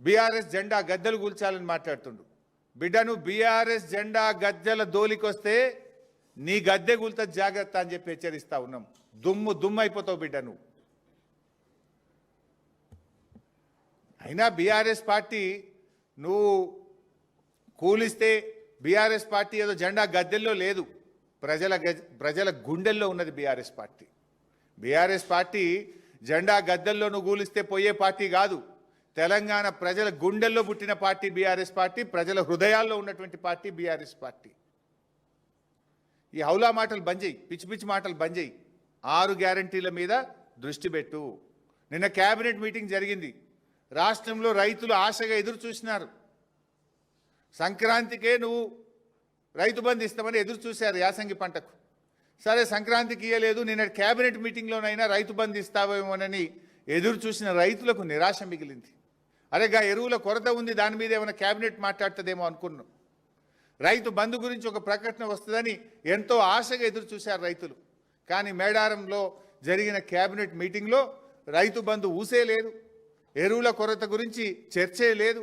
BRS జెండా గద్దెలు కూల్చాలని మాట్లాడుతుండు. బిడ్డను బీఆర్ఎస్ జెండా గద్దెల దోలికొస్తే నీ గద్దె కూల్త జాగ్రత్త అని చెప్పి హెచ్చరిస్తా ఉన్నాం. దుమ్ము అయిపోతావు బిడ్డ నువ్వు. అయినా బీఆర్ఎస్ పార్టీ నువ్వు కూలిస్తే బీఆర్ఎస్ పార్టీ ఏదో జెండా గద్దెల్లో లేదు, ప్రజల గుండెల్లో ఉన్నది బీఆర్ఎస్ పార్టీ. బీఆర్ఎస్ పార్టీ జెండా గద్దెల్లో నువ్వు కూలిస్తే పోయే పార్టీ కాదు. తెలంగాణ ప్రజల గుండెల్లో పుట్టిన పార్టీ బీఆర్ఎస్ పార్టీ, ప్రజల హృదయాల్లో ఉన్నటువంటి పార్టీ బీఆర్ఎస్ పార్టీ. ఈ హౌలా మాటలు బంద్ చేయి, పిచ్చి పిచ్చి మాటలు బంద్ చేయి. 6 గ్యారంటీల మీద దృష్టి పెట్టు. నిన్న కేబినెట్ మీటింగ్ జరిగింది. రాష్ట్రంలో రైతులు ఆశగా ఎదురు చూసినారు. సంక్రాంతికే నువ్వు రైతు బంధు ఇస్తామని ఎదురు చూశారు యాసంగి పంటకు. సరే సంక్రాంతికి ఇయ్యలేదు, నిన్న కేబినెట్ మీటింగ్లోనైనా రైతు బంధు ఇస్తావేమోనని ఎదురు చూసిన రైతులకు నిరాశ మిగిలింది. అరేగా ఎరువుల కొరత ఉంది, దాని మీద ఏమైనా కేబినెట్ మాట్లాడుతుందేమో అనుకున్నాం. రైతు బంధు గురించి ఒక ప్రకటన వస్తుందని ఎంతో ఆశగా ఎదురు చూశారు రైతులు. కానీ మేడారంలో జరిగిన కేబినెట్ మీటింగ్లో రైతు బంధు ఊసే లేదు, ఎరువుల కొరత గురించి చర్చే లేదు.